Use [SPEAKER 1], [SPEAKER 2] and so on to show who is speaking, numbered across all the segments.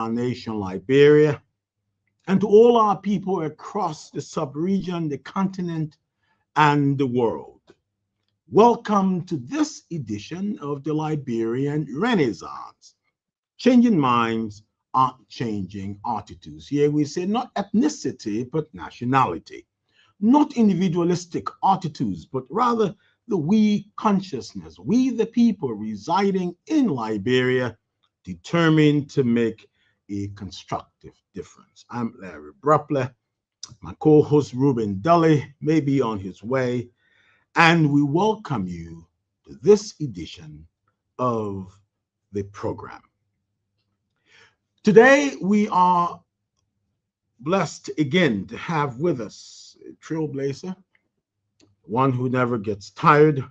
[SPEAKER 1] our nation, Liberia, and to all our people across the sub-region, the continent, and the world. Welcome to this edition of the Liberian Renaissance. Changing minds aren't changing attitudes. Here we say not ethnicity, but nationality. Not individualistic attitudes, but rather the we consciousness, we the people residing in Liberia, determined to make a constructive difference. I'm Larry Bropleh. My co-host Ruben Dully may be on his way, and we welcome you to this edition of the program. Today we are blessed again to have with us a trailblazer, one who never gets tired,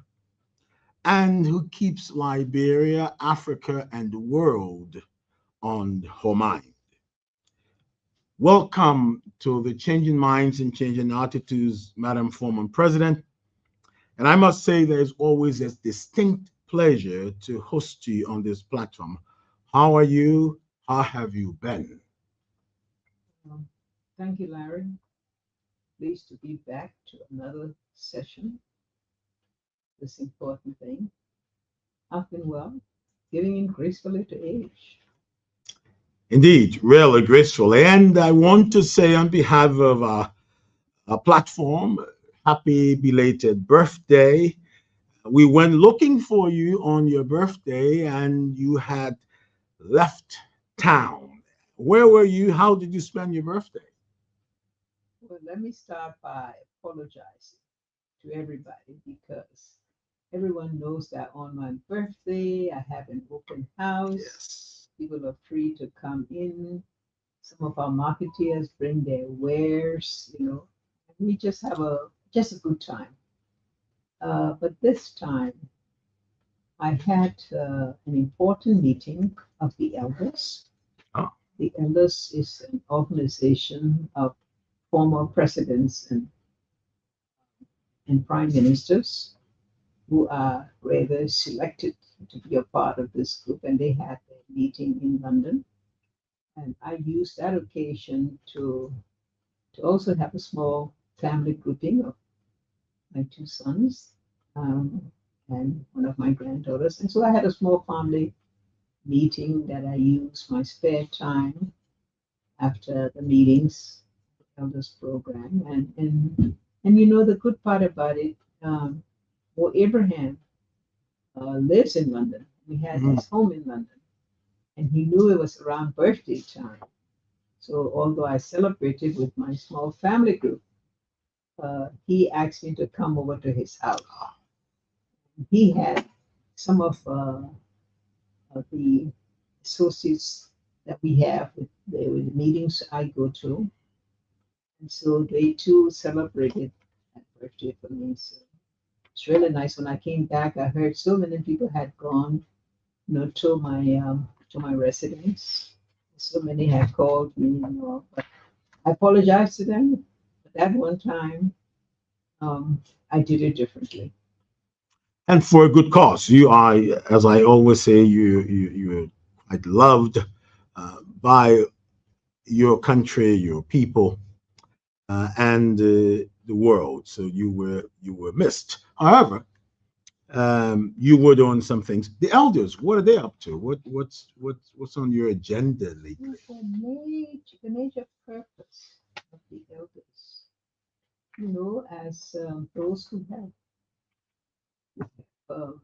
[SPEAKER 1] and who keeps Liberia, Africa, and the world on her mind. Welcome to the Changing Minds and Changing Attitudes, Madam Former President. And I must say there's always a distinct pleasure to host you on this platform. How are you? How have you been?
[SPEAKER 2] Thank you, Larry. Pleased to be back to another session. This important thing. I've been well, giving in gracefully to age.
[SPEAKER 1] Indeed, really graceful. And I want to say on behalf of our platform, happy belated birthday. We went looking for you on your birthday and you had left town. Where were you? How did you spend your birthday?
[SPEAKER 2] Well, let me start by apologizing to everybody because everyone knows that on my birthday I have an open house.
[SPEAKER 1] Yes.
[SPEAKER 2] People are free to come in. Some of our marketeers bring their wares, and we just have a good time. But this time I had an important meeting of the elders.
[SPEAKER 1] Oh.
[SPEAKER 2] The elders is an organization of former presidents and prime ministers who are rather selected to be a part of this group, and they had their meeting in London. And I used that occasion to also have a small family grouping of my two sons and one of my granddaughters. And so I had a small family meeting that I used my spare time after the meetings, elders program. And the good part about it, well, Abraham lives in London. We had his home in London, and he knew it was around birthday time. So although I celebrated with my small family group, he asked me to come over to his house. He had some of the associates that we have with the meetings I go to, and so they too celebrated that birthday for me. So it's really nice. When I came back, I heard so many people had gone, to my residence. So many had called me, but I apologize to them. But that one time, I did it differently.
[SPEAKER 1] And for a good cause. You are, as I always say, you're quite loved by your country, your people, and the world. So you were missed. However, you were doing some things. The elders, what are they up to? What's on your agenda lately?
[SPEAKER 2] The major purpose of the elders, as those who have um,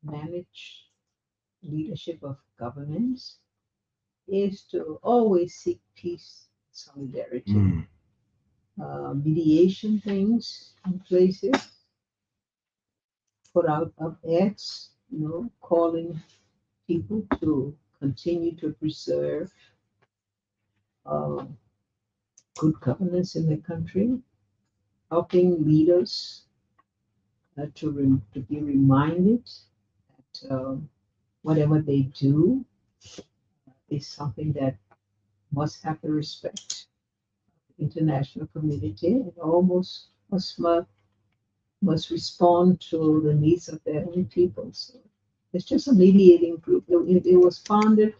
[SPEAKER 2] managed leadership of governments, is to always seek peace, solidarity,
[SPEAKER 1] Mm.
[SPEAKER 2] mediation things in places, put out of ads, calling people to continue to preserve uh, good governance in the country, helping leaders to be reminded that whatever they do is something that must have the respect of the international community and almost must respond to the needs of their own people. So it's just a mediating group. It was founded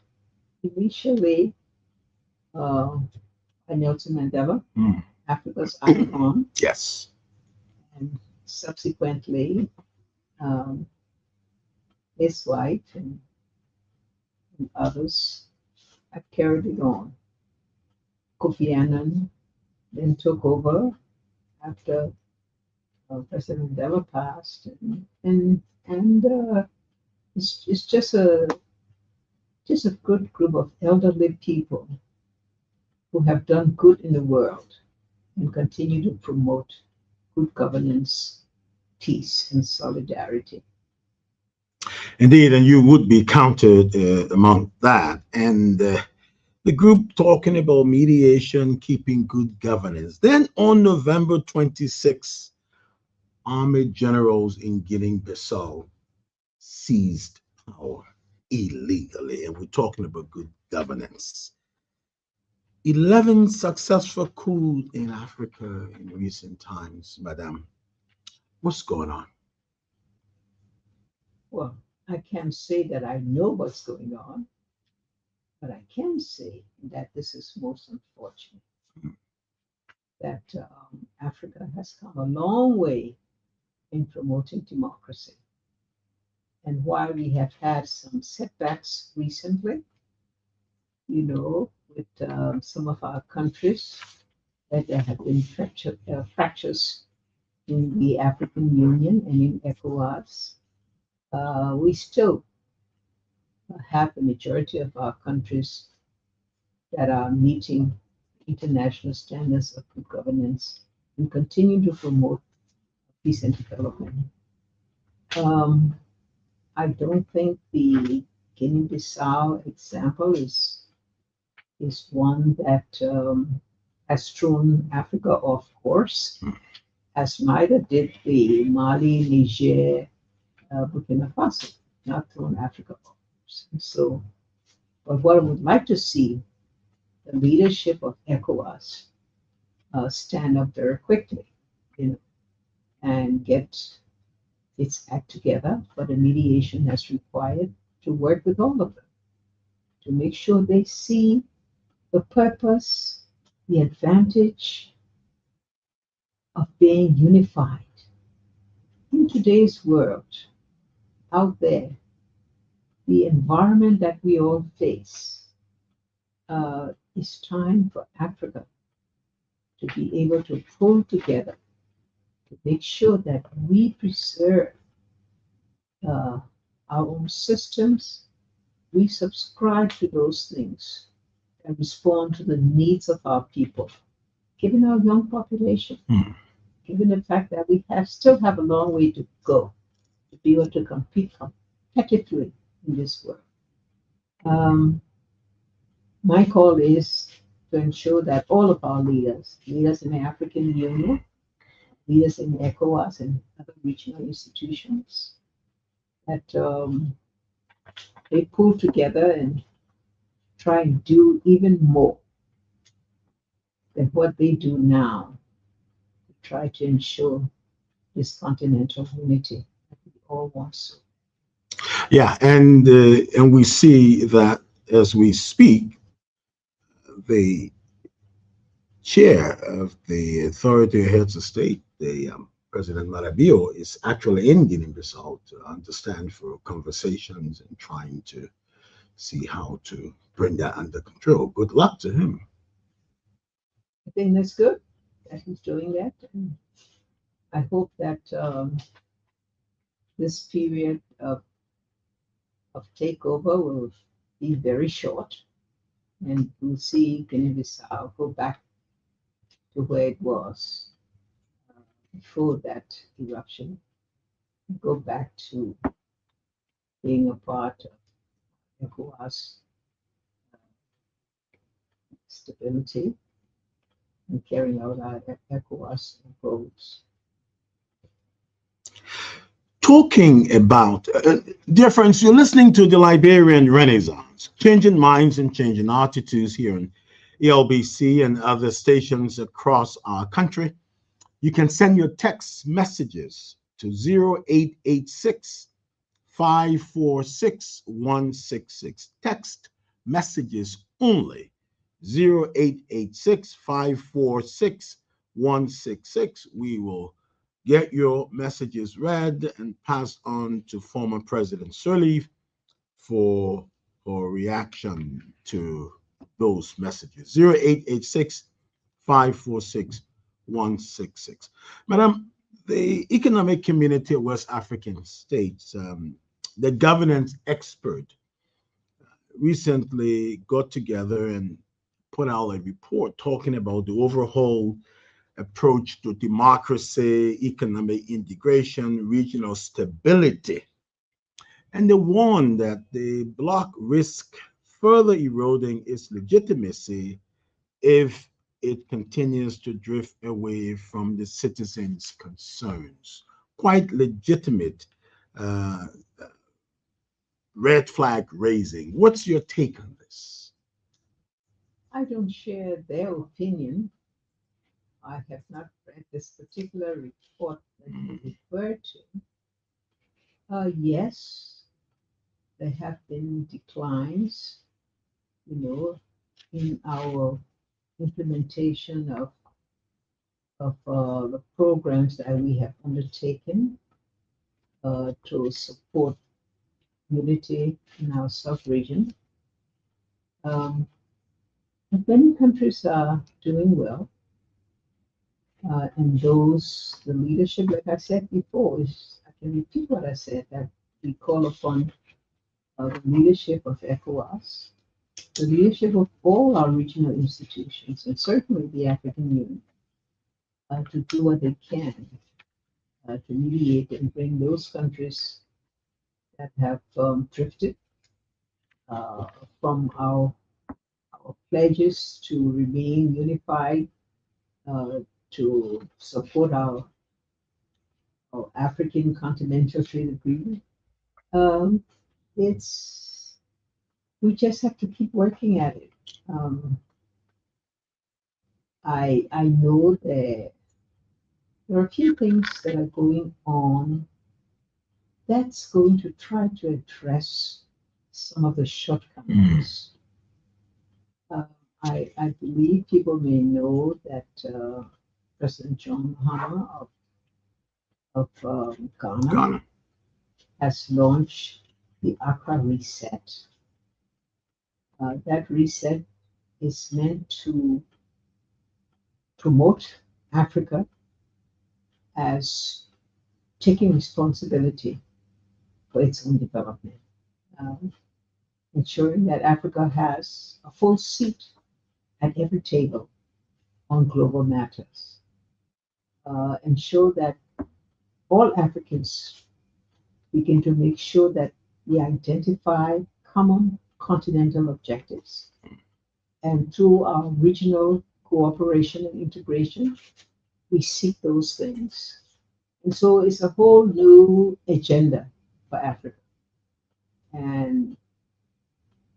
[SPEAKER 2] initially uh, by Nelson Mandela,
[SPEAKER 1] Mm.
[SPEAKER 2] Africa's icon,
[SPEAKER 1] Yes.
[SPEAKER 2] and subsequently um, his wife and others have carried it on. Kofi Annan then took over after President Mandela passed, and it's just a good group of elderly people who have done good in the world and continue to promote good governance, peace, and solidarity.
[SPEAKER 1] Indeed, and you would be counted among that. And the group talking about mediation, keeping good governance. Then on November 26th, army generals in Guinea-Bissau seized power illegally, and we're talking about good governance. 11 successful coups in Africa in recent times, madam. What's going on?
[SPEAKER 2] Well, I can't say that I know what's going on, but I can say that this is most unfortunate that Africa has come a long way in promoting democracy. And while we have had some setbacks recently, with some of our countries, that there have been fractures in the African Union and in ECOWAS, we still have the majority of our countries that are meeting international standards of good governance and continue to promote peace and development. Um, I don't think the Guinea-Bissau example is one that has thrown Africa off course, as neither did the Mali, Niger, Burkina Faso, not thrown Africa off course. And so, but what I would like to see the leadership of ECOWAS stand up very quickly, you know, and get its act together for the mediation that's required to work with all of them to make sure they see the purpose, the advantage of being unified. In today's world, out there, the environment that we all face, it's time for Africa to be able to pull together to make sure that we preserve uh, our own systems. We subscribe to those things and respond to the needs of our people, given our young population,
[SPEAKER 1] Hmm.
[SPEAKER 2] given the fact that we still have a long way to go to be able to compete competitively in this world. Um, my call is to ensure that all of our leaders in the African Union, leaders in ECOWAS and other regional institutions, that they pull together and try and do even more than what they do now to try to ensure this continental unity that we all want so.
[SPEAKER 1] Yeah, and we see that as we speak, the chair of the authority heads of state, the President Marabio, is actually in Guinea-Bissau to understand for conversations and trying to see how to bring that under control. Good luck to him.
[SPEAKER 2] I think that's good that he's doing that. And I hope that this period of takeover will be very short and we'll see Guinea-Bissau go back to where it was before that eruption, go back to being a part of ECOWAS stability and carrying out our ECOWAS goals.
[SPEAKER 1] Talking about dear friends, you're listening to the Liberian Renaissance, changing minds and changing attitudes here on ELBC and other stations across our country. You can send your text messages to 0886 546 166. Text messages only 0886 546 166. We will get your messages read and passed on to former President Sirleaf for reaction to those messages. 0886 546 166. Madam, the Economic Community of West African States, the governance expert, recently got together and put out a report talking about the overall approach to democracy, economic integration, regional stability. And they warned that the bloc risk further eroding its legitimacy if it continues to drift away from the citizens' concerns. Quite legitimate uh, red flag raising. What's your take on this?
[SPEAKER 2] I don't share their opinion. I have not read this particular report that you
[SPEAKER 1] Mm,
[SPEAKER 2] referred to. Yes, there have been declines, you know, in our implementation of the programs that we have undertaken to support unity in our sub-region. Um, but many countries are doing well, and the leadership, like I said before, I can repeat what I said, that we call upon the leadership of ECOWAS, the leadership of all our regional institutions, and certainly the African Union, to do what they can to mediate and bring those countries that have drifted uh, from our pledges to remain unified, uh, to support our African Continental Trade Agreement. Um, it's we just have to keep working at it. Um, I know that there are a few things that are going on that's going to try to address some of the
[SPEAKER 1] mm,
[SPEAKER 2] shortcomings. Uh, I believe people may know that President John Mahama of Ghana
[SPEAKER 1] Ghana.
[SPEAKER 2] has launched the Accra Reset. That reset is meant to promote Africa as taking responsibility for its own development, um, ensuring that Africa has a full seat at every table on global matters, ensure that all Africans begin to make sure that we identify common continental objectives. And through our regional cooperation and integration, we seek those things. And so it's a whole new agenda for Africa. And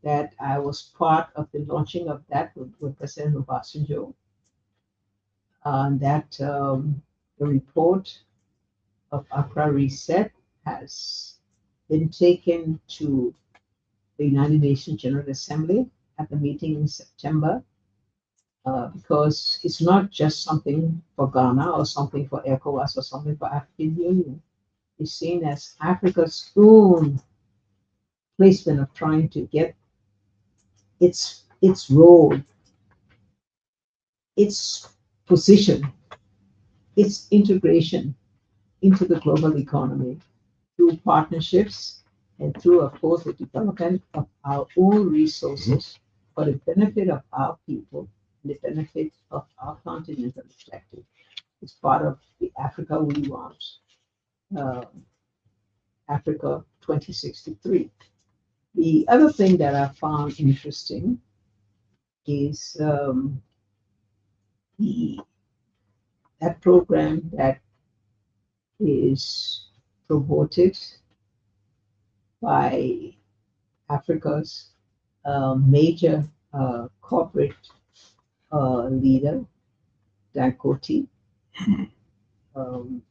[SPEAKER 2] that I was part of the launching of that with President Obasanjo. That the report of Accra Reset has been taken to the United Nations General Assembly at the meeting in September, because it's not just something for Ghana or something for ECOWAS or something for African Union. It's seen as Africa's own placement of trying to get its role, its position, its integration into the global economy through partnerships and through, of course, the development of our own
[SPEAKER 1] Mhm.
[SPEAKER 2] resources for the benefit of our people, and the benefit of our continental objective. It's part of the Africa we want, uh, Africa 2063. The other thing that I found interesting is the that program that is promoted by Africa's major corporate leader, Dangote. Um,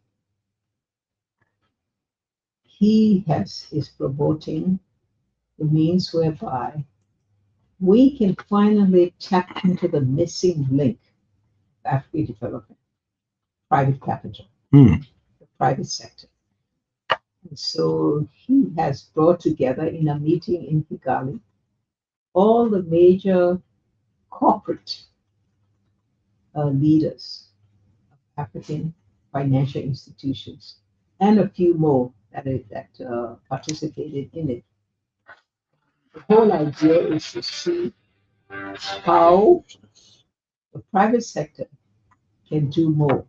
[SPEAKER 2] he is promoting the means whereby we can finally tap into the missing link of African development, private capital,
[SPEAKER 1] Mm.
[SPEAKER 2] the private sector. And so he has brought together in a meeting in Kigali all the major corporate leaders of African financial institutions and a few more that participated in it. The whole idea is to see how the private sector can do more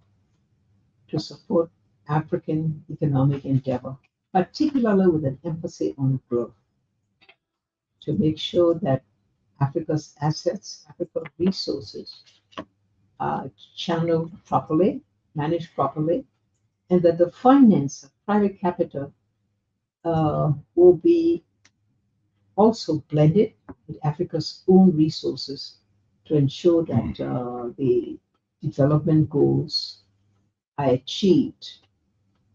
[SPEAKER 2] to support African economic endeavor, particularly with an emphasis on growth, to make sure that Africa's assets, Africa's resources are channeled properly, managed properly, and that the finance of private capital will be also blended with Africa's own resources to ensure that the development goals are achieved.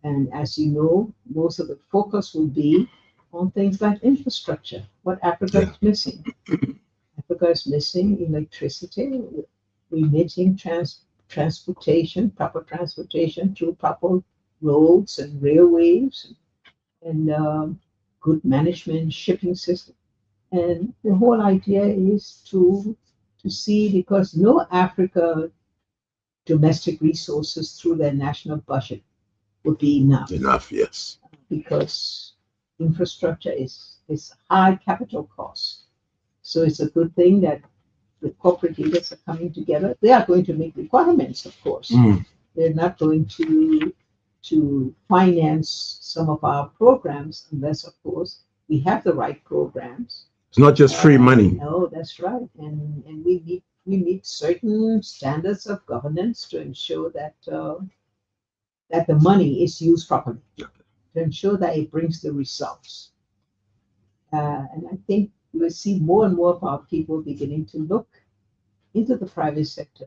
[SPEAKER 2] And as you know, most of the focus will be on things like infrastructure, what Africa
[SPEAKER 1] Yeah.
[SPEAKER 2] is missing. Africa is missing electricity, remitting transportation, proper transportation through proper roads and railways, and good management shipping system. And the whole idea is to see, because no Africa domestic resources through their national budget would be enough,
[SPEAKER 1] Enough, yes.
[SPEAKER 2] because infrastructure is high capital cost. So it's a good thing that the corporate leaders are coming together. They are going to make requirements, of course.
[SPEAKER 1] Mm.
[SPEAKER 2] They're not going to finance some of our programs unless, of course, we have the right programs.
[SPEAKER 1] It's not just free money.
[SPEAKER 2] No, that's right. And we meet certain standards of governance to ensure that the money is used properly, to ensure that it brings the results. And I think we'll see more and more of our people beginning to look into the private sector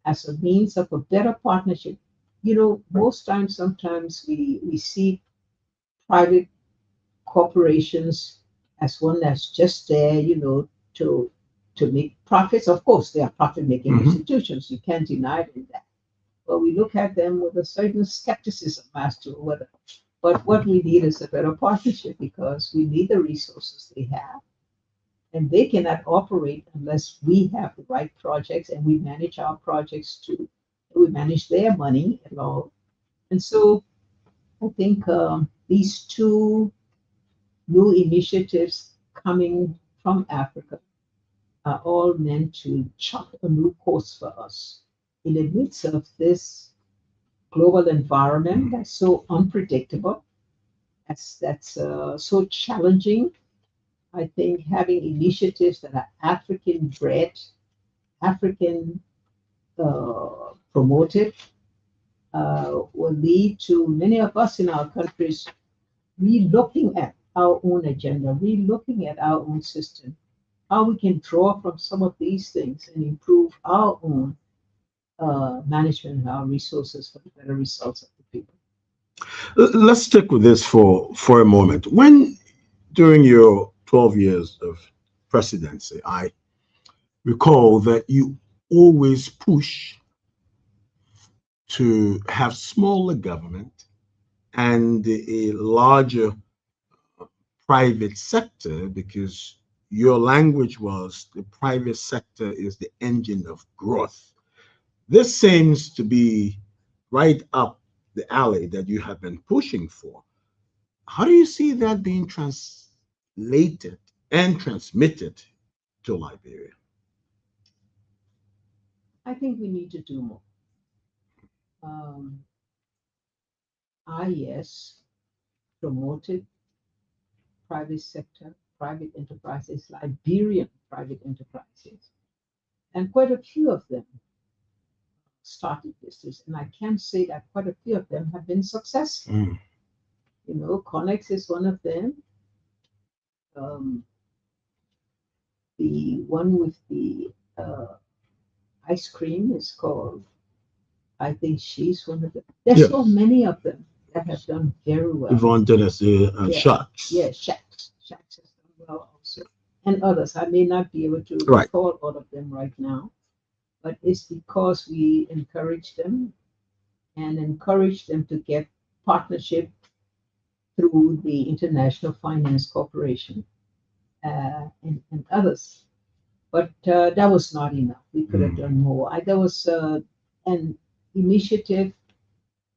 [SPEAKER 2] as a means of a better partnership. You know, most times, sometimes we see private corporations as one that's just there, to make profits. Of course, they are profit-making
[SPEAKER 1] Mhm.
[SPEAKER 2] institutions. You can't deny them that. But we look at them with a certain skepticism as to whether. But what we need is a better partnership, because we need the resources they have, and they cannot operate unless we have the right projects and we manage our projects too. We manage their money and all. And so I think these two new initiatives coming from Africa are all meant to chart a new course for us in the midst of this global environment that's so unpredictable, that's so challenging. I think having initiatives that are African bred, African promoted, will lead to many of us in our countries re-looking at our own agenda, re-looking at our own system, how we can draw from some of these things and improve our own management of our resources for the better results of the people.
[SPEAKER 1] Let's stick with this for a moment. When during your 12 years of presidency, I recall that you always push to have smaller government and a larger private sector, because your language was the private sector is the engine of growth. This seems to be right up the alley that you have been pushing for. How do you see that being translated and transmitted to Liberia?
[SPEAKER 2] I think we need to do more. Um, IS promoted private sector, private enterprises, Liberian private enterprises, and quite a few of them started business. And I can say that quite a few of them have been successful.
[SPEAKER 1] Mm.
[SPEAKER 2] Connex is one of them. Um, the one with the ice cream is called, I think she's one of them. There's so
[SPEAKER 1] Yes.
[SPEAKER 2] many of them that have done very well.
[SPEAKER 1] Yvonne Dennis
[SPEAKER 2] Yeah,
[SPEAKER 1] Sharks.
[SPEAKER 2] yeah, Shacks. Shacks has done well also. and others. I may not be able to
[SPEAKER 1] Right.
[SPEAKER 2] recall all of them right now, but it's because we encourage them and encourage them to get partnership through the International Finance Corporation and others. But that was not enough. We could have done more. There was an initiative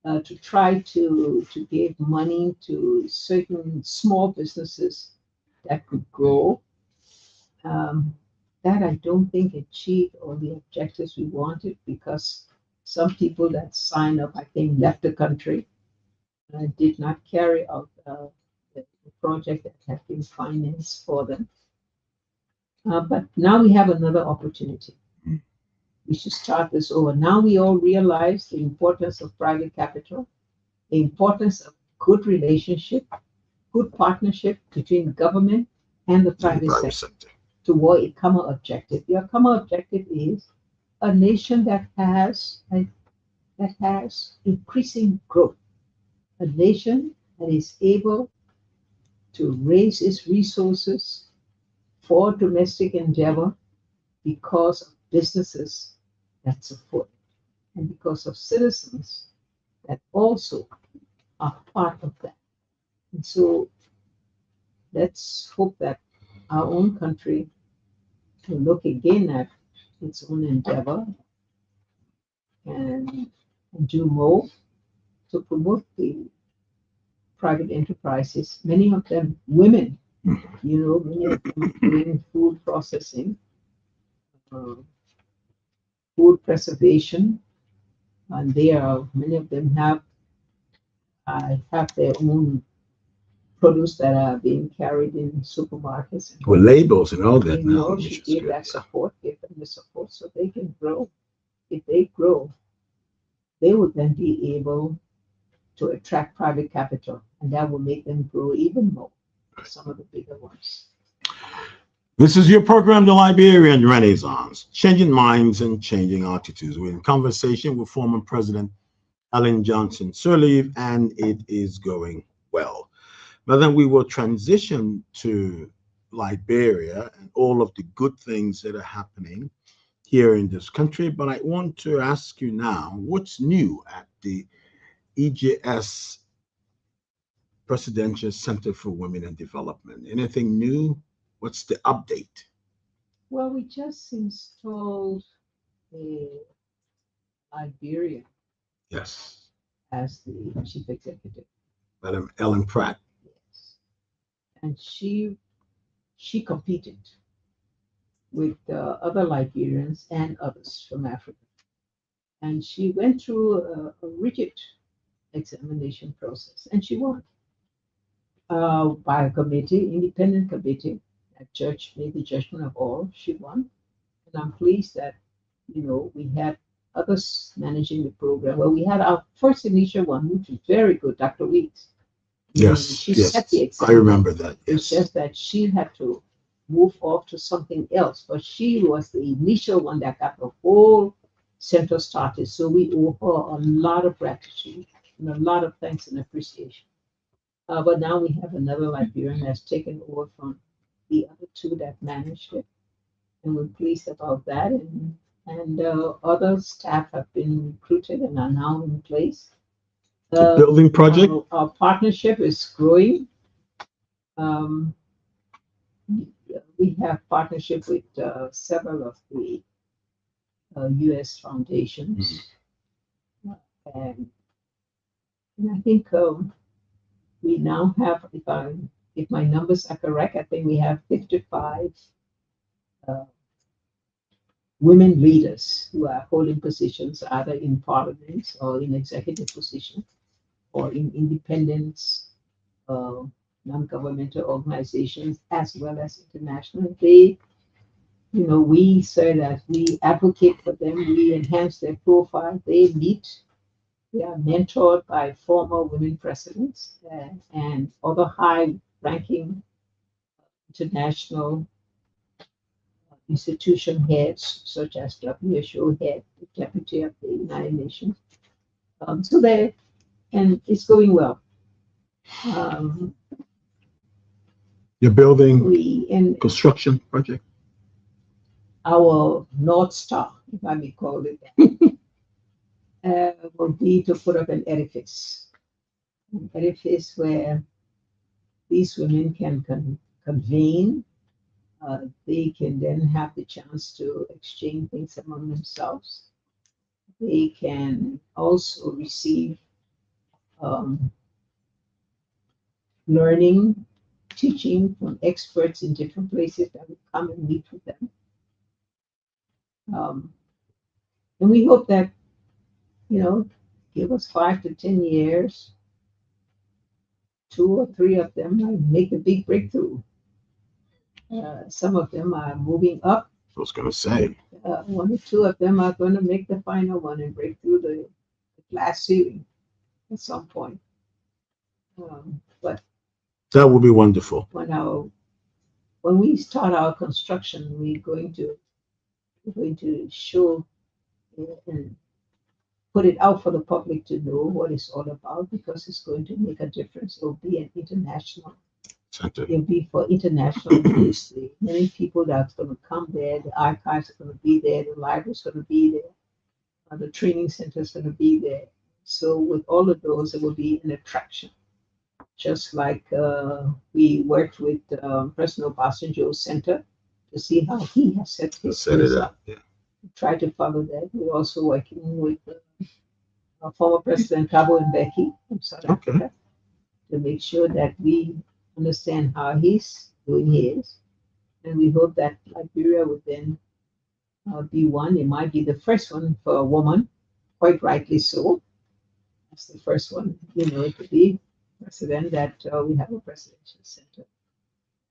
[SPEAKER 2] to try to give money to certain small businesses that could grow. Um, that I don't think achieved all the objectives we wanted because some people that signed up, I think, left the country, did not carry out the project that had been financed for them. But now we have another opportunity. We should start this over. Now we all realize the importance of private capital, the importance of good relationship, good partnership between government and the private sector toward a common objective. Your common objective is a nation that has increasing growth, a nation that is able to raise its resources for domestic endeavor because of businesses that support it and because of citizens that also are part of that. And so let's hope that our own country will look again at its own endeavor and, and do more to promote the private enterprises, many of them women, many of them doing food processing, uh, food preservation, and many of them have their own produce that are being carried in supermarkets.
[SPEAKER 1] With labels and all that
[SPEAKER 2] We
[SPEAKER 1] now,
[SPEAKER 2] all
[SPEAKER 1] which
[SPEAKER 2] should
[SPEAKER 1] is
[SPEAKER 2] give
[SPEAKER 1] good.
[SPEAKER 2] that support, give them the support so they can grow. If they grow, they would then be able to attract private capital, and that will make them grow even more. Some of the bigger ones.
[SPEAKER 1] This is your program, The Liberian Renaissance, changing minds and changing attitudes. We're in conversation with former President Ellen Johnson Sirleaf, and it is going well. But then we will transition to Liberia and all of the good things that are happening here in this country. But I want to ask you now, what's new at the EJS Presidential Center for Women and Development? Anything new? What's the update?
[SPEAKER 2] Well, we just installed a Liberia
[SPEAKER 1] Yes,
[SPEAKER 2] as the chief executive.
[SPEAKER 1] Madam Ellen Pratt.
[SPEAKER 2] Yes. And she competed with other Liberians and others from Africa. And she went through a rigid examination process, and she won by a committee, independent committee, a judge made the judgment of all. She won, and I'm pleased that we had others managing the program. Well, we had our first initial one, which was very good, Dr. Weeks.
[SPEAKER 1] Yes,
[SPEAKER 2] She
[SPEAKER 1] yes,
[SPEAKER 2] set the
[SPEAKER 1] I
[SPEAKER 2] example.
[SPEAKER 1] remember that.
[SPEAKER 2] It's
[SPEAKER 1] Yes.
[SPEAKER 2] just that she had to move off to something else, but she was the initial one that got the whole center started. So we owe her a lot of gratitude and a lot of thanks and appreciation. But now we have another Liberian that's taken over from the other two that managed it, and we're pleased about that. And other staff have been recruited and are now in place.
[SPEAKER 1] The building project?
[SPEAKER 2] Our partnership is growing. Um, we have partnership with several of the U.S. foundations, and, and I think we now have, if my numbers are correct, I think we have 55 uh, women leaders who are holding positions either in parliament or in executive position or in independent uh, non-governmental organizations as well as international. We say that we advocate for them, we enhance their profile, they meet, they are mentored by former women presidents and other high-ranking international institution heads, such as WHO head, the deputy of the United Nations. And it's going well. Um,
[SPEAKER 1] Your building
[SPEAKER 2] We in
[SPEAKER 1] construction project.
[SPEAKER 2] our North Star, if I may call it that, will be to put up an edifice where these women can convene. They can then have the chance to exchange things among themselves. They can also receive um, learning, teaching from experts in different places that will come and meet with them. Um, and we hope that, you know, give us 5 to 10 years, two or three of them might make a big breakthrough. Some of them are moving up.
[SPEAKER 1] I was going to say.
[SPEAKER 2] One or two of them are going to make the final one and break through the glass ceiling at some point. But
[SPEAKER 1] That would be wonderful.
[SPEAKER 2] when we start our construction, we're going to show and put it out for the public to know what it's all about because it's going to make a difference. It'll be an international.
[SPEAKER 1] Center.
[SPEAKER 2] It'll be for international use. The many people that's going to come there. The archives are going to be there. The library's going to be there. The training center is going to be there. So with all of those, it will be an attraction. Just like we worked with President Obasanjo's center to see how he has set his
[SPEAKER 1] Set it
[SPEAKER 2] things
[SPEAKER 1] up.
[SPEAKER 2] up.
[SPEAKER 1] Yeah.
[SPEAKER 2] Try to follow that. We're also working with former President Thabo Mbeki from South
[SPEAKER 1] Okay.
[SPEAKER 2] Africa to make sure that we understand how he's doing his. And we hope that Liberia would then be one. It might be the first one for a woman, quite rightly so. That's the first one, to be president that we have a presidential center.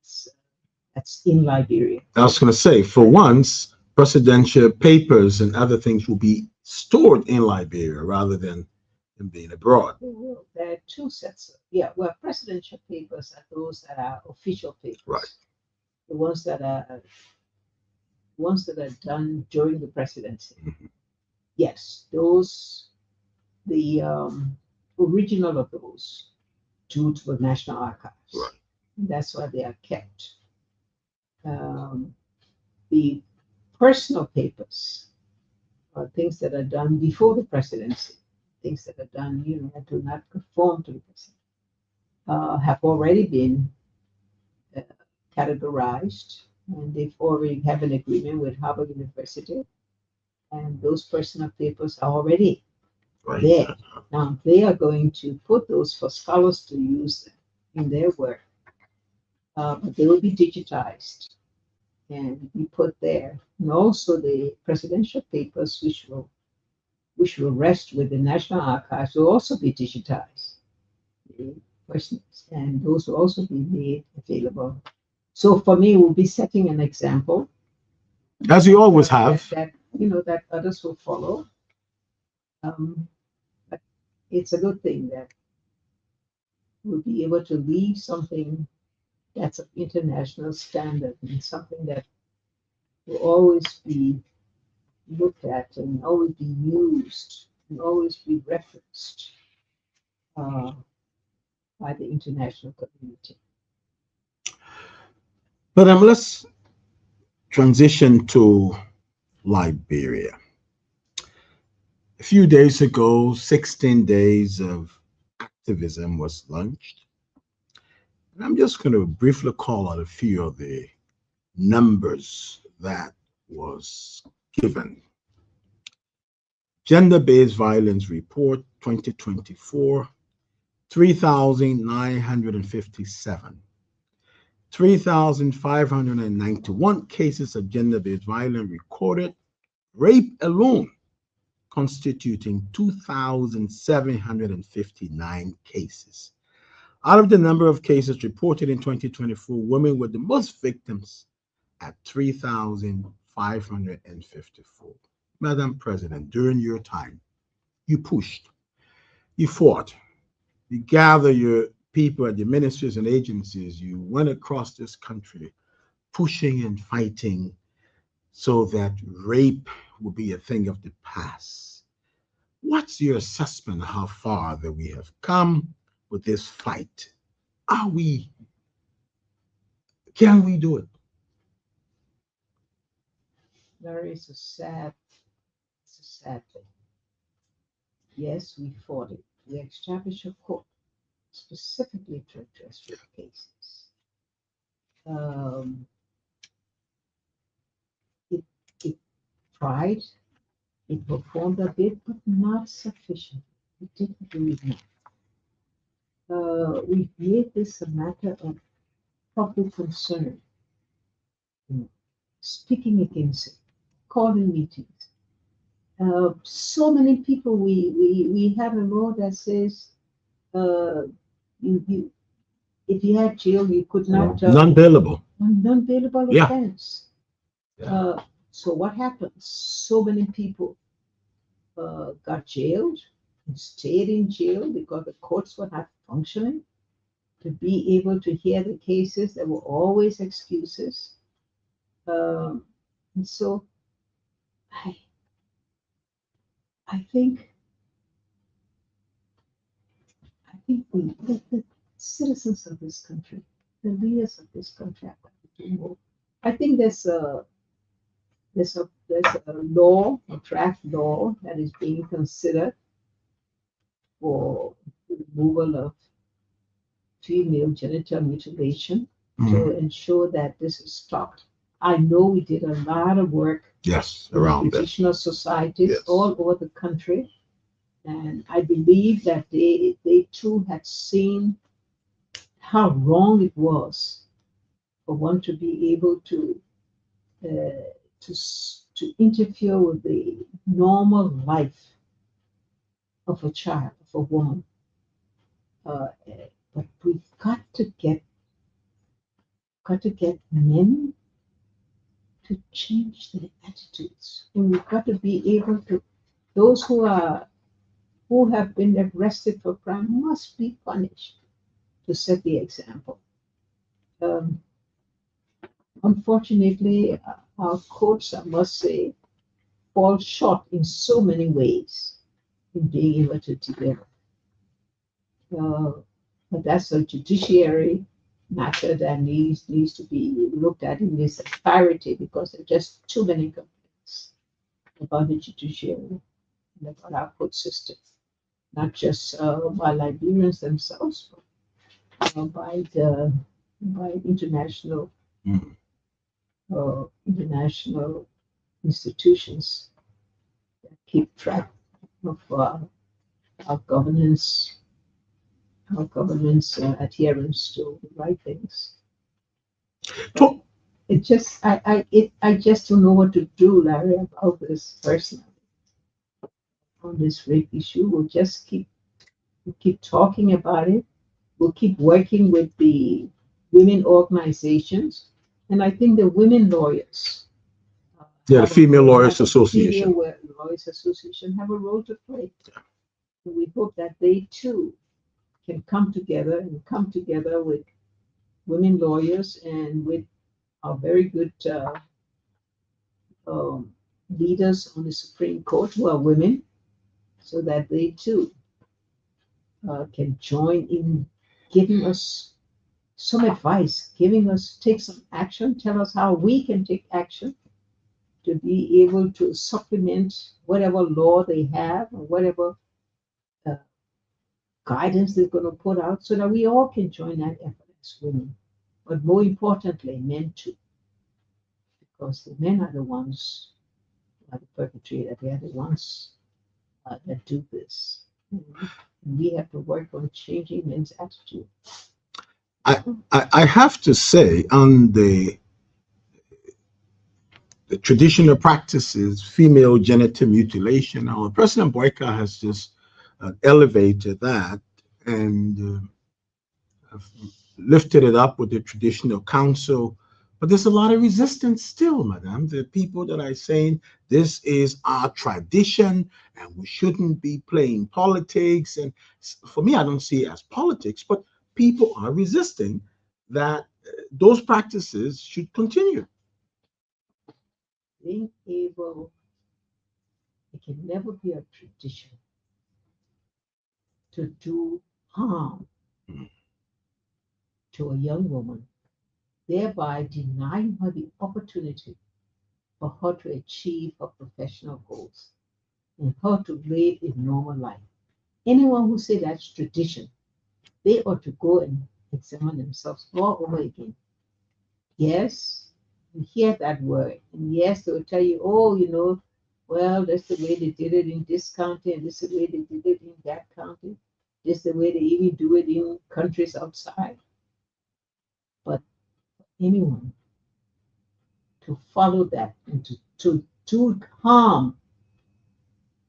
[SPEAKER 2] That's, that's in Liberia.
[SPEAKER 1] I was going to say, for once, presidential papers and other things will be stored in Liberia rather than being abroad.
[SPEAKER 2] There are two sets well, presidential papers are those that are official papers.
[SPEAKER 1] Right.
[SPEAKER 2] The ones that are done during the presidency.
[SPEAKER 1] Mhm.
[SPEAKER 2] Yes, those the original of those due to the National Archives.
[SPEAKER 1] Right.
[SPEAKER 2] That's why they are kept. The personal papers are things that are done before the presidency, things that are done, that do not conform to the president, have already been uh, categorized, and they've already have an agreement with Harvard University, and those personal papers are already
[SPEAKER 1] Right.
[SPEAKER 2] there. Now they are going to put those for scholars to use in their work, but they will be digitized and be put there. And also the presidential papers, which will rest with the National Archives, will also be digitized. The questions, and those will also be made available. So for me, we'll be setting an example,
[SPEAKER 1] As you always have.
[SPEAKER 2] that others will follow. But it's a good thing that we'll be able to leave something that's of international standard and something that will always be looked at and always be used and always be referenced uh, by the international community.
[SPEAKER 1] But let's transition to Liberia. A few days ago, 16 days of activism was launched. And I'm just going to briefly call out a few of the numbers that was given. Gender-based violence report 2024, 3,957. 3,591 cases of gender-based violence recorded, rape alone constituting 2,759 cases. Out of the number of cases reported in 2024, women were the most victims at 3,554. Madam President, during your time, you pushed, you fought, you gathered your people at the ministries and agencies, you went across this country pushing and fighting so that rape will be a thing of the past. What's your assessment of how far that we have come with this fight? Are we Can we do it?
[SPEAKER 2] Larry, it's a sad thing. Yes, we fought it. We established a court specifically to address rape cases. Um, it, it tried, it performed a bit, but not sufficient. It didn't do enough. We've made this a matter of public concern, you know, speaking against it, calling meetings. So many people, we have a law that says uh, you, if you had jail, you could not,
[SPEAKER 1] Non-bailable.
[SPEAKER 2] non-bailable
[SPEAKER 1] Yeah.
[SPEAKER 2] offense.
[SPEAKER 1] Yeah.
[SPEAKER 2] So what happens? So many people got jailed and stayed in jail because the courts were not functioning to be able to hear the cases. There were always excuses. And so I, I think, the citizens of this country, the leaders of this country, have got to do more. I think there's a law, a draft law that is being considered for the removal of female genital mutilation to ensure that this is stopped. I know we did a lot of work
[SPEAKER 1] Yes,
[SPEAKER 2] in
[SPEAKER 1] around that.
[SPEAKER 2] traditional societies
[SPEAKER 1] Yes.
[SPEAKER 2] all over the country, and I believe that they too had seen how wrong it was for one to be able to interfere with the normal life of a child, of a woman. Uh, but we've got to get men to change their attitudes, and we've got to be able to. Those who have been arrested for crime must be punished to set the example. Um, Unfortunately, our courts, I must say, fall short in so many ways in being able to deliver. Uh, but that's a judiciary matter that needs to be looked at in its entirety because there are just too many complaints about the judiciary and about our court system, not just by Liberians themselves, but by
[SPEAKER 1] Mm.
[SPEAKER 2] international institutions that keep track of our governance, adherence to the right things.
[SPEAKER 1] To-
[SPEAKER 2] I just don't know what to do, Larry, about this personally on this rape issue. We'll keep talking about it. We'll keep working with the women organizations, and I think the women lawyers
[SPEAKER 1] Yeah, the Female Lawyers
[SPEAKER 2] have
[SPEAKER 1] Association.
[SPEAKER 2] Female Lawyers Association have a role to play. And we hope that they too can come together with women lawyers and with our very good um, leaders on the Supreme Court who are women, so that they too can join in giving us some advice, take some action, tell us how we can take action to be able to supplement whatever law they have or whatever uh, guidance they're going to put out, so that we all can join that effort as women. But more importantly, men too, because the men are the ones who are the perpetrator. They are the ones that do this. And we have to work on changing men's attitude.
[SPEAKER 1] I have to say, on the traditional practices, female genital mutilation, President Boyka has just elevated that and lifted it up with the traditional council. But there's a lot of resistance still, madam. The people that are saying this is our tradition and we shouldn't be playing politics. And for me, I don't see it as politics, but people are resisting that those practices should continue.
[SPEAKER 2] Being able, it can never be a tradition to do harm
[SPEAKER 1] Mm.
[SPEAKER 2] to a young woman thereby denying her the opportunity for her to achieve her professional goals and her to live a normal life. Anyone who say that's tradition, they ought to go and examine themselves all over again. Yes, you hear that word. And yes, they will tell you, oh, well, that's the way they did it in this county, and this is the way they did it in that county. This is the way they even do it in countries outside. But anyone to follow that and to do harm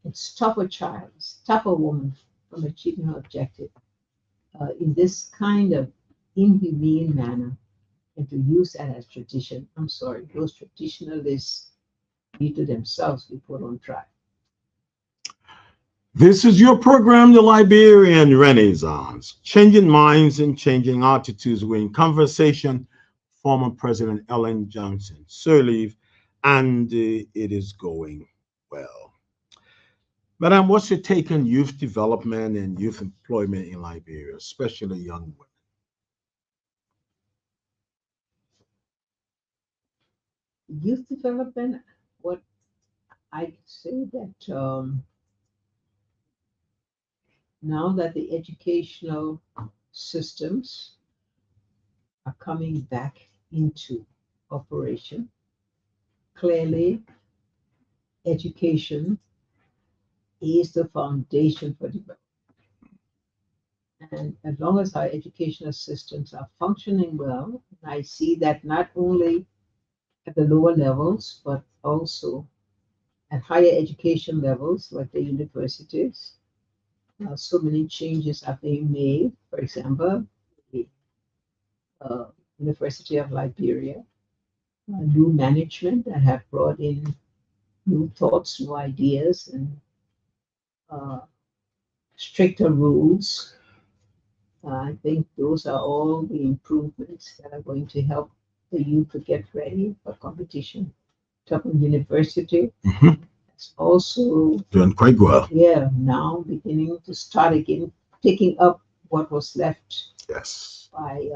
[SPEAKER 2] and stop a child, stop a woman from achieving her objective in this kind of inhumane manner, and to use that as tradition, I'm sorry, those traditionalists need to themselves be put on trial.
[SPEAKER 1] This is your program, The Liberian Renaissance, changing minds and changing attitudes. We're in conversation, former President Ellen Johnson Sirleaf, and it is going well. Madam, what's your take on youth development and youth employment in Liberia, especially young women?
[SPEAKER 2] Youth development, what I say that now that the educational systems are coming back into operation, clearly education is the foundation for development. And as long as our educational systems are functioning well, I see that not only at the lower levels, but also at higher education levels, like the universities, so many changes are being made. For example, the uh, University of Liberia, new management that have brought in new thoughts, new ideas, and uh, stricter rules. I think those are all the improvements that are going to help the youth to get ready for competition. Tubman University
[SPEAKER 1] Mhm.
[SPEAKER 2] is also,
[SPEAKER 1] Doing quite well.
[SPEAKER 2] yeah, now beginning to start again, picking up what was left
[SPEAKER 1] Yes.
[SPEAKER 2] by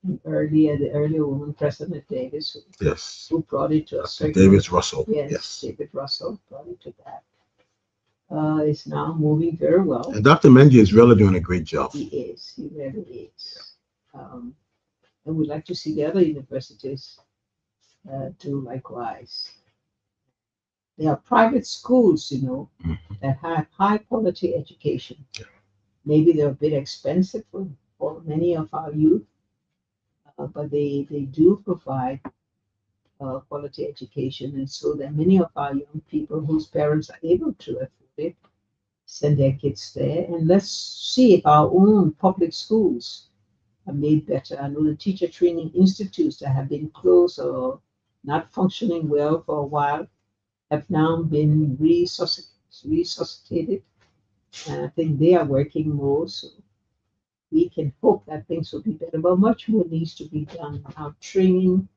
[SPEAKER 2] the earlier woman, President Davis,
[SPEAKER 1] Yes.
[SPEAKER 2] who brought it to a
[SPEAKER 1] Dr.
[SPEAKER 2] certain,
[SPEAKER 1] Davis Russell.
[SPEAKER 2] yes,
[SPEAKER 1] Yes.
[SPEAKER 2] David Russell brought it to that. Is now moving very well.
[SPEAKER 1] And Dr. Menji is really doing a great job.
[SPEAKER 2] He really is. And we'd like to see the other universities do likewise. There are private schools,
[SPEAKER 1] Mhm.
[SPEAKER 2] that have high quality education. Maybe they're a bit expensive for many of our youth, but they do provide quality education. And so that many of our young people whose parents are able to afford it send their kids there. And let's see if our own public schools are made better. I know the teacher training institutes that have been closed or not functioning well for a while have now been resuscitated. And I think they are working more. So we can hope that things will be better. But much more needs to be done. Our training,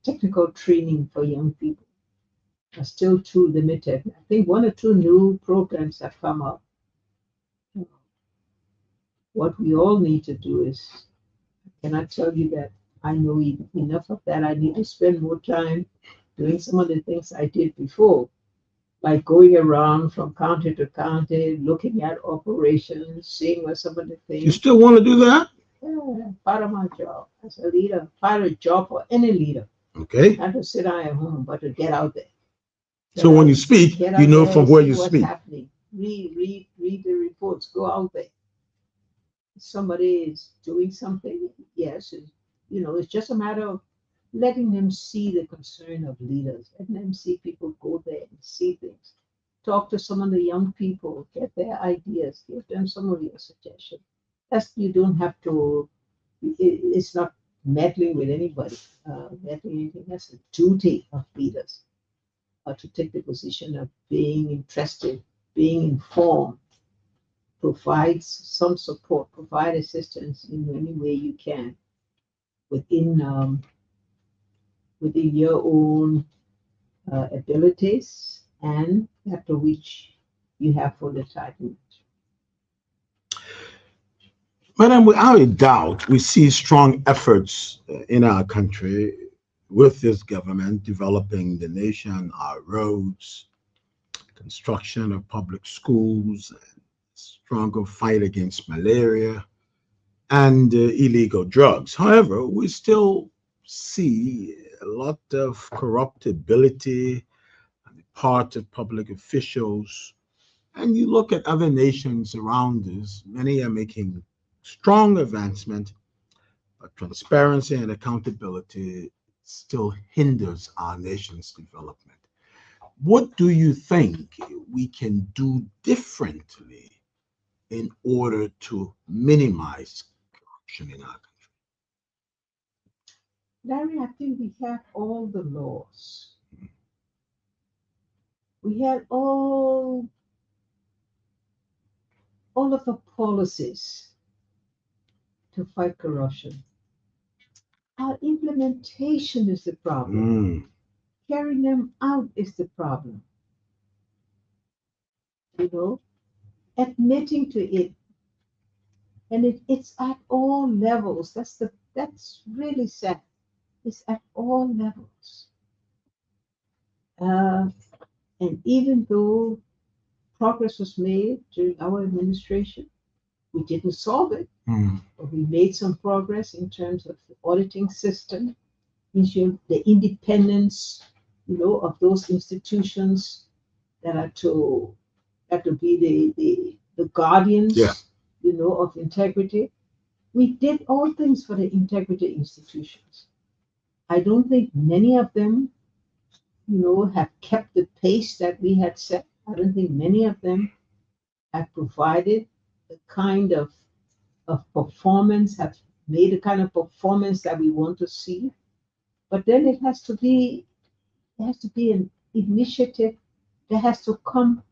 [SPEAKER 2] technical training for young people are still too limited. I think one or two new programs have come up. What we all need to do is, I cannot tell you that I know enough of that. I need to spend more time doing some of the things I did before, like going around from county to county, looking at operations, seeing what some of the
[SPEAKER 1] You
[SPEAKER 2] things.
[SPEAKER 1] still want to do that?
[SPEAKER 2] Yeah, part of my job as a leader, part of the job for any leader,
[SPEAKER 1] Okay.
[SPEAKER 2] not to sit down at home, but to get out there.
[SPEAKER 1] So when you speak,
[SPEAKER 2] Get
[SPEAKER 1] you
[SPEAKER 2] out
[SPEAKER 1] know
[SPEAKER 2] there
[SPEAKER 1] from
[SPEAKER 2] and
[SPEAKER 1] where
[SPEAKER 2] see
[SPEAKER 1] you
[SPEAKER 2] what's
[SPEAKER 1] speak.
[SPEAKER 2] happening. Read the reports. Go out there. Somebody is doing something, yes, it's just a matter of letting them see the concern of leaders, letting them see people go there and see things. Talk to some of the young people, get their ideas, give them some of your suggestions. You don't have to, it's not meddling with anybody, meddling anything. That's the duty of leaders to take the position of being interested, being informed, provide some support, provide assistance in any way you can within within your own abilities and after which you have full entitlement.
[SPEAKER 1] Madam, without a doubt, we see strong efforts in our country with this government developing the nation, our roads, construction of public schools, stronger fight against malaria and illegal drugs. However, we still see a lot of corruptibility on the part of public officials. And you look at other nations around us, many are making strong advancement, but transparency and accountability still hinders our nation's development. What do you think we can do differently in order to minimize corruption in our
[SPEAKER 2] Larry, I think we have all the laws. We have all of the policies to fight corruption. Our implementation is the problem.
[SPEAKER 1] country?
[SPEAKER 2] Carrying them out is the problem. You know, admitting to it, and it's at all levels. That's really sad. It's at all levels. Uh, and even though progress was made during our administration, we didn't solve it,
[SPEAKER 1] Mm.
[SPEAKER 2] but we made some progress in terms of the auditing system, ensuring the independence, of those institutions that are to be the
[SPEAKER 1] Yeah.
[SPEAKER 2] guardians, of integrity. We did all things for the integrity institutions. I don't think many of them, have kept the pace that we had set. I don't think many of them have provided the kind of performance, have made the kind of performance that we want to see. But then it has to be an initiative that has to come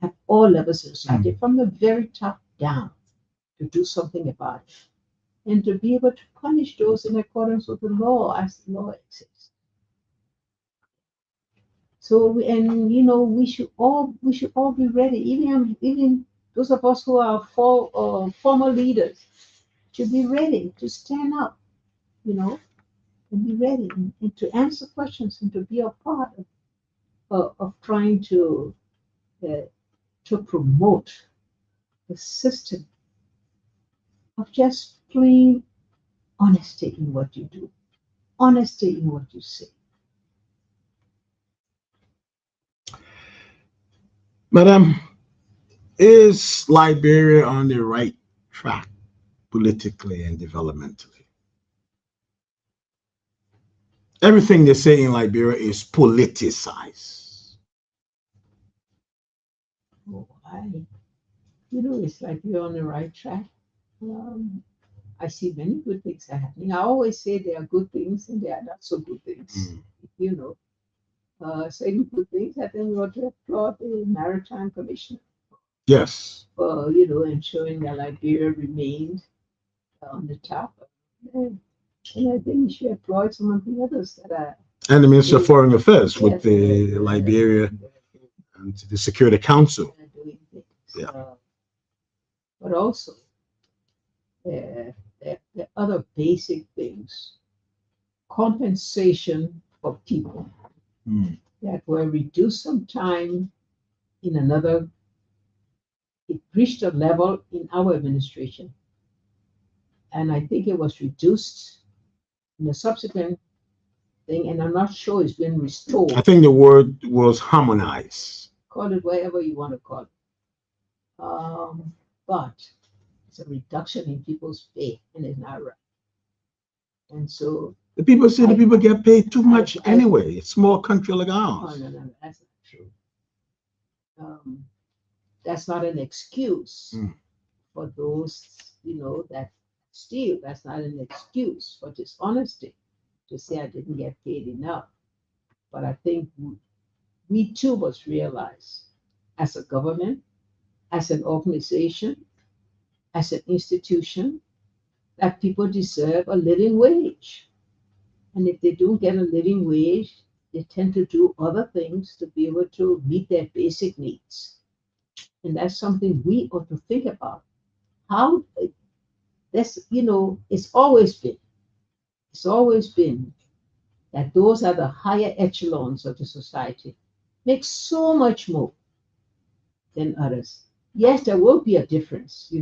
[SPEAKER 2] at all levels of society, from the very top down, to do something about it and to be able to punish those in accordance with the law as the law exists. So, and we should all be ready. Even those of us who are former leaders should be ready to stand up, you know, and be ready and to answer questions and to be a part of trying uh, to promote the system of just plain honesty in what you do, honesty in what you say.
[SPEAKER 1] Madam, is Liberia on the right track politically and developmentally? Everything they say in Liberia is politicized.
[SPEAKER 2] Oh, it's like you're on the right track. Um, I see many good things are happening. I always say there are good things and there are not so good things.
[SPEAKER 1] Mm.
[SPEAKER 2] You know, saying good things, I think we ought to applaud the Maritime Commission
[SPEAKER 1] Yes.
[SPEAKER 2] for, ensuring that Liberia remained on the top. And, and I think we should applaud some of the others that are
[SPEAKER 1] And the Minister of
[SPEAKER 2] doing,
[SPEAKER 1] Foreign Affairs with
[SPEAKER 2] yes,
[SPEAKER 1] the Liberia and the Security Council.
[SPEAKER 2] doing things.
[SPEAKER 1] Yeah.
[SPEAKER 2] But also, there are other basic things. Compensation for people
[SPEAKER 1] Mm.
[SPEAKER 2] that were reduced some time in another, it reached a level in our administration. And I think it was reduced in the subsequent thing, and I'm not sure it's been
[SPEAKER 1] I
[SPEAKER 2] restored.
[SPEAKER 1] think the word was harmonized.
[SPEAKER 2] Call it whatever you want to call it. But it's a reduction in people's pay, and it's not right. And so,
[SPEAKER 1] The people say the
[SPEAKER 2] I,
[SPEAKER 1] people get paid too much
[SPEAKER 2] I
[SPEAKER 1] anyway. It's a small country like
[SPEAKER 2] oh,
[SPEAKER 1] ours.
[SPEAKER 2] no, that's not true. Um, that's not an excuse
[SPEAKER 1] Mm.
[SPEAKER 2] for those, that steal. That's not an excuse for dishonesty to say I didn't get paid enough. But I think we too must realize, as a government, as an organization, as an institution, that people deserve a living wage. And if they don't get a living wage, they tend to do other things to be able to meet their basic needs. And that's something we ought to think about. How That's, it's always been that those are the higher echelons of the society, make so much more than others. Yes, there will be a difference,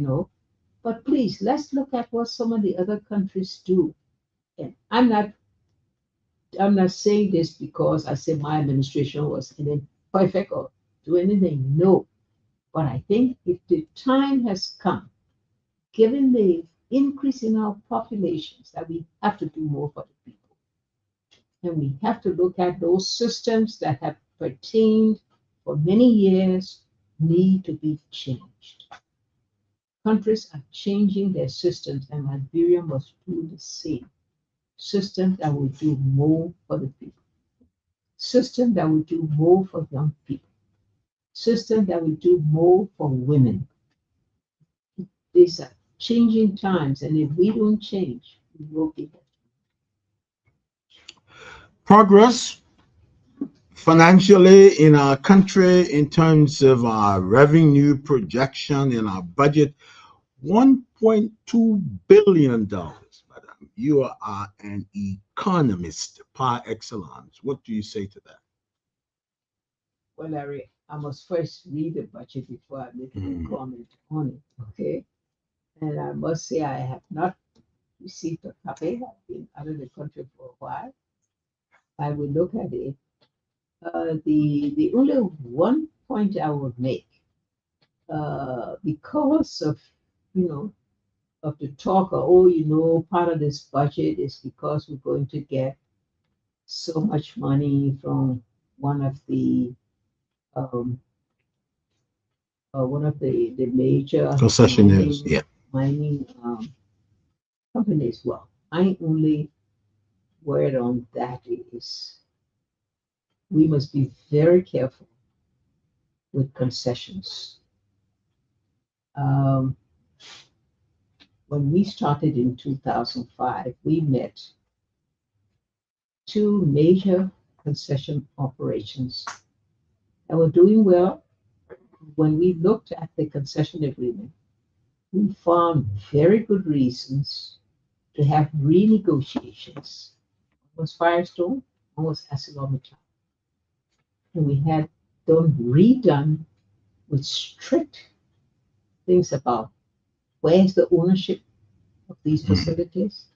[SPEAKER 2] but please let's look at what some of the other countries do. And I'm not saying this because I say my administration was perfect or do anything. No, but I think if the time has come, given the increase in our populations, that we have to do more for the people. And we have to look at those systems that have pertained for many years need to be changed. Countries are changing their systems, and Liberia must do the same. Systems that will do more for the people, systems that will do more for young people, systems that will do more for women. These are changing times, and if we don't change, we will be there.
[SPEAKER 1] Progress financially in our country in terms of our revenue projection in our budget, $1.2 billion. Madam, you are an economist par excellence. What do you say to that?
[SPEAKER 2] Well, Larry, I must first read the budget before I make any
[SPEAKER 1] Mm.
[SPEAKER 2] comment on it, okay? And I must say I have not received a copy. I've been out of the country for a while. I will look at it. The only one point I would make, because of you know of the talk of, part of this budget is because we're going to get so much money from one of the um, one of the major
[SPEAKER 1] Concessionaires, yeah.
[SPEAKER 2] mining companies. Well, my only word on that is we must be very careful with concessions. Um, when we started in 2005, we met two major concession operations that were doing well. When we looked at the concession agreement, we found very good reasons to have renegotiations. One was Firestone, one was ArcelorMittal. And we had them redone with strict things about where's the ownership of these
[SPEAKER 1] Mm.
[SPEAKER 2] facilities,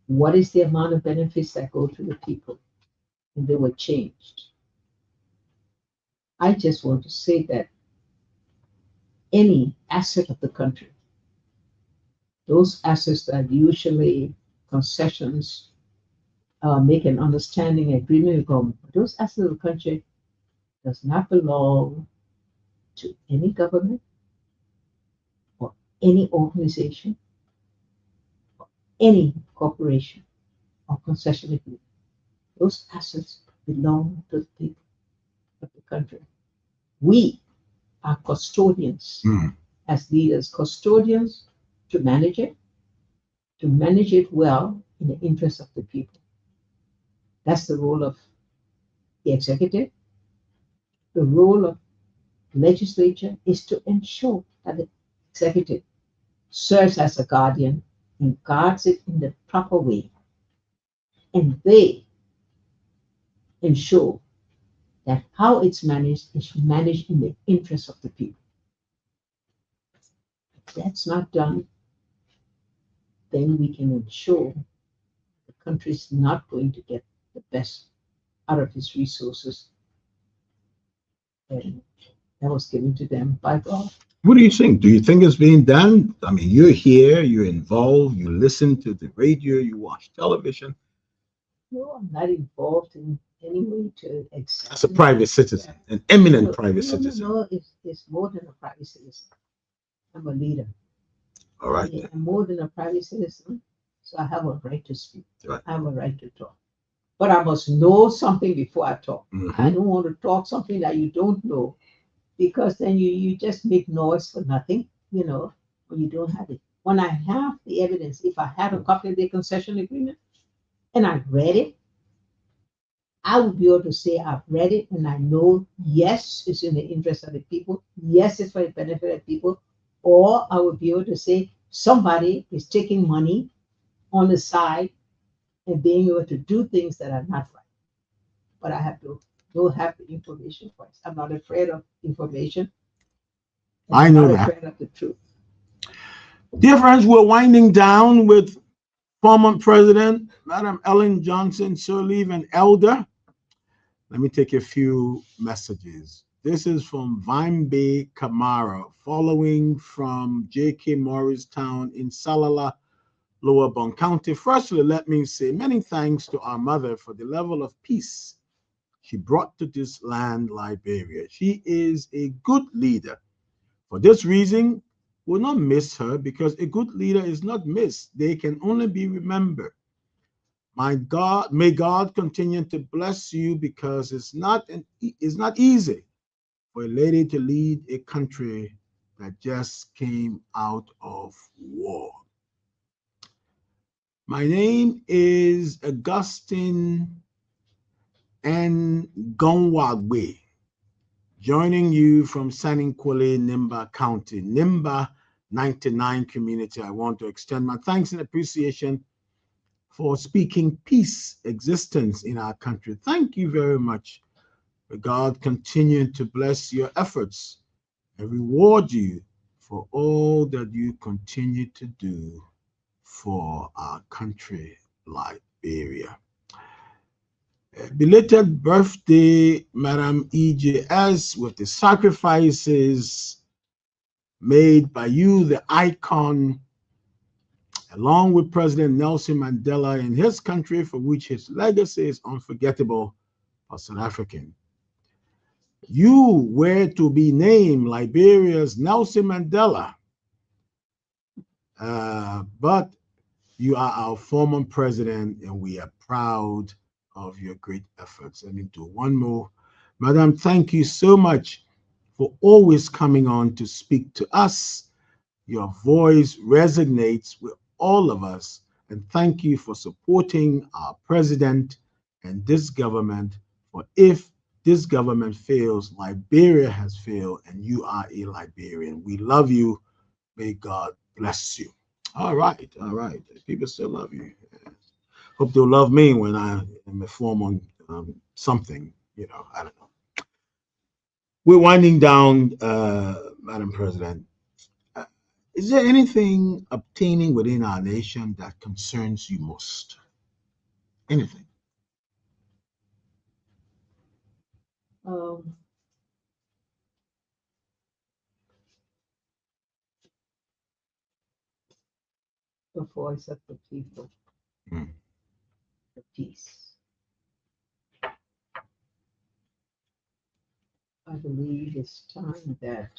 [SPEAKER 2] what is the amount of benefits that go to the people, and they were changed. I just want to say that any asset of the country, those assets that usually concessions make an understanding agreement with government, but those assets of the country does not belong to any government or any organization, any corporation or concession agreement. Those assets belong to the people of the country. We are custodians
[SPEAKER 1] Mm.
[SPEAKER 2] as leaders, custodians to manage it well in the interest of the people. That's the role of the executive. The role of legislature is to ensure that the executive serves as a guardian and guards it in the proper way. And they ensure that how it's managed is managed in the interest of the people. If that's not done, then we can ensure the country is not going to get the best out of its resources and that was given to them by God.
[SPEAKER 1] What do you think? Do you think it's being done? I mean, you're here, you're involved, you listen to the radio, you watch television.
[SPEAKER 2] No, I'm not involved in any way to
[SPEAKER 1] As a
[SPEAKER 2] examine
[SPEAKER 1] private citizen,
[SPEAKER 2] that.
[SPEAKER 1] an eminent
[SPEAKER 2] No,
[SPEAKER 1] private
[SPEAKER 2] no, no,
[SPEAKER 1] citizen.
[SPEAKER 2] no. It's more than a private citizen. I'm a leader.
[SPEAKER 1] All right. Then.
[SPEAKER 2] I'm more than a private citizen, so I have a right to speak.
[SPEAKER 1] Right.
[SPEAKER 2] I have a right to talk. But I must know something before I talk. I
[SPEAKER 1] Mm-hmm.
[SPEAKER 2] don't want to talk something that you don't know because then you just make noise for nothing, when you don't have it. When I have the evidence, if I have a copy of the concession agreement and I read it, I would be able to say I've read it and I know, yes, it's in the interest of the people. Yes, it's for the benefit of people. Or I would be able to say, somebody is taking money on the side and being able to do things that are not right. But I have to go have the information first. I'm not afraid of information, and
[SPEAKER 1] I
[SPEAKER 2] I'm
[SPEAKER 1] know
[SPEAKER 2] not
[SPEAKER 1] that.
[SPEAKER 2] afraid of the truth.
[SPEAKER 1] Dear friends, we're winding down with former President Madam Ellen Johnson Sirleaf, an elder. Let me take a few messages. This is from Vine Bay Kamara, following from J.K. Morristown in Salala, Lower Bond County. Firstly, let me say many thanks to our mother for the level of peace she brought to this land, Liberia. She is a good leader. For this reason, we'll not miss her because a good leader is not missed. They can only be remembered. My God, may God continue to bless you because it's not easy for a lady to lead a country that just came out of war. My name is Augustine N. Gonwagwe, joining you from Saninquale, Nimba County, Nimba 99 community. I want to extend my thanks and appreciation for speaking peace existence in our country. Thank you very much. May God continue to bless your efforts and reward you for all that you continue to do for our country, Liberia. Belated birthday, Madam EJS, with the sacrifices made by you, the icon, along with President Nelson Mandela in his country, for which his legacy is unforgettable for South African. You were to be named Liberia's Nelson Mandela, but you are our former president, and we are proud of your great efforts. Let me do one more. Madam, thank you so much for always coming on to speak to us. Your voice resonates with all of us, and thank you for supporting our president and this government. For if this government fails, Liberia has failed, and you are a Liberian. We love you. May God bless you. All right, all right. People still love you. Hope they'll love me when I am a form on something. I don't know. We're winding down, Madam President. Uh, is there anything obtaining within our nation that concerns you most? Anything?
[SPEAKER 2] Um, the voice of the people,
[SPEAKER 1] Mm.
[SPEAKER 2] the peace. I believe it's time that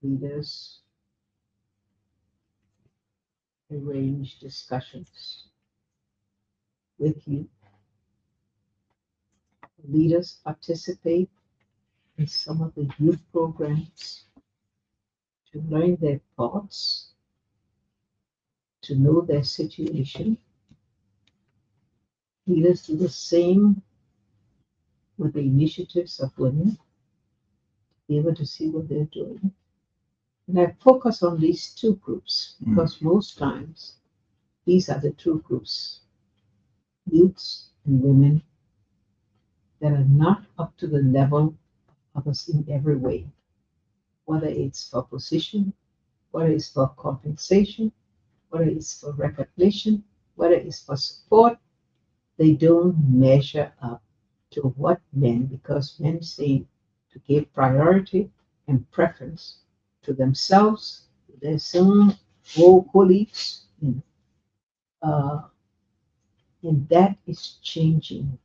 [SPEAKER 2] leaders arrange discussions with you. Leaders participate in some of the youth programs to learn their thoughts, to know their situation. Leaders do the same with the initiatives of women, be able to see what they're doing. And I focus on these two groups
[SPEAKER 1] Mm.
[SPEAKER 2] because most times these are the two groups, youths and women, that are not up to the level of us in every way, whether it's for position, whether it's for compensation, whether it's for recognition, whether it's for support. They don't measure up to what men, because men seem to give priority and preference to themselves, to their some old colleagues, uh, and that is changing.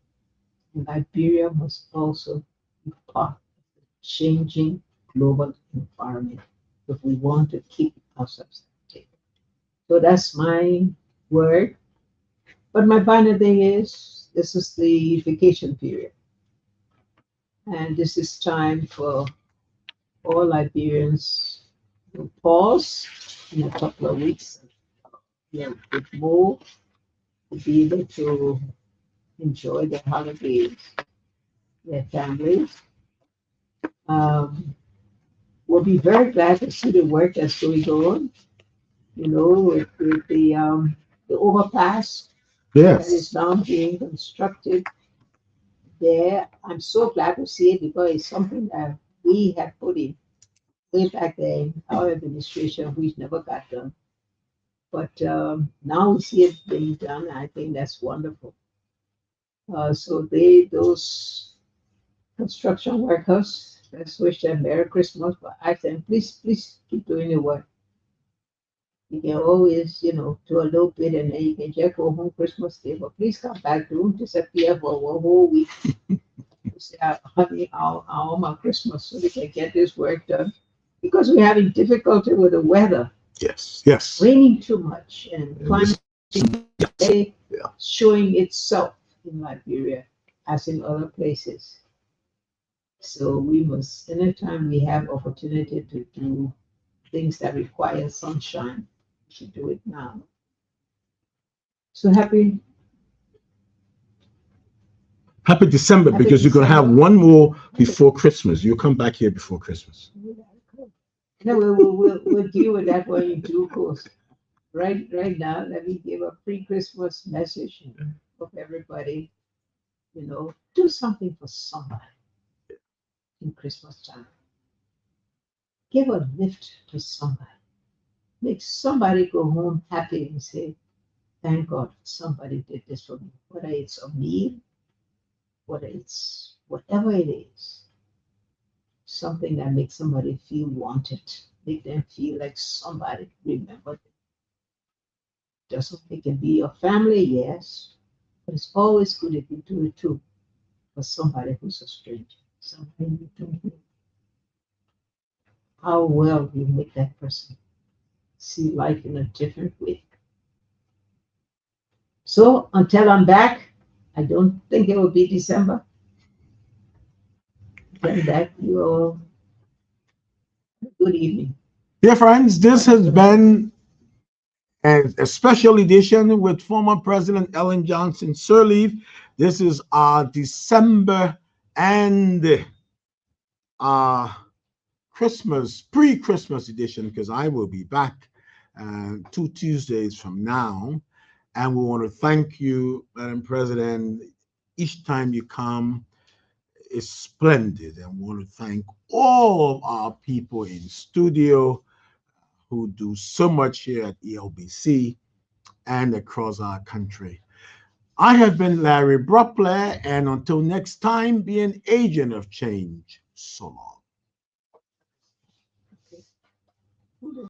[SPEAKER 2] And Liberia must also be part of the changing global environment if we want to keep ourselves safe. So that's my word. But my final thing is this is the vacation period. And this is time for all Liberians to pause in a couple of weeks, with more, to be able to enjoy their holidays, their families. Um, will be very glad to see the work that's going on, with the overpass that is
[SPEAKER 1] Yes.
[SPEAKER 2] now being constructed there. I'm so glad to see it because it's something that we had put in way back then, our administration, which never got done. But now we see it being done. I think that's wonderful. So those construction workers, let's wish them Merry Christmas. But I think please keep doing your work. You can always, do a little bit and then you can just go home Christmas Day. But please come back. Don't disappear for one whole week. You say, honey, I want my Christmas so we can get this work done. Because we're having difficulty with the weather,
[SPEAKER 1] Yes. Yes.
[SPEAKER 2] raining too much and
[SPEAKER 1] And this,
[SPEAKER 2] climate change
[SPEAKER 1] yeah.
[SPEAKER 2] showing itself in Liberia as in other places. So we must, anytime we have opportunity to do things that require sunshine, we should do it now. So
[SPEAKER 1] Happy December
[SPEAKER 2] happy
[SPEAKER 1] because you're gonna have
[SPEAKER 2] December.
[SPEAKER 1] one more before Christmas. You'll come back here before Christmas.
[SPEAKER 2] No, we'll deal with that one in due course. Right now, let me give a pre-Christmas message of everybody. Do something for somebody in Christmas time. Give a lift to somebody. Make somebody go home happy and say, thank God somebody did this for me. Whether it's a meal, whether it's whatever it is, something that makes somebody feel wanted, make them feel like somebody remembered them. Doesn't make it be your family, yes, but it's always good if you do it too for somebody who's a stranger, somebody you don't know. How well you make that person see life in a different way. So until I'm back, I don't think it will be December. Until that, you all good evening.
[SPEAKER 1] Dear friends, this has been a special edition with former President Ellen Johnson Sirleaf. This is our December and Christmas, pre-Christmas edition, because I will be back 2 Tuesdays from now. And we want to thank you, Madam President. Each time you come is splendid. And we want to thank all of our people in studio who do so much here at ELBC and across our country. I have been Larry Bropleh, and until next time, be an agent of change. So long.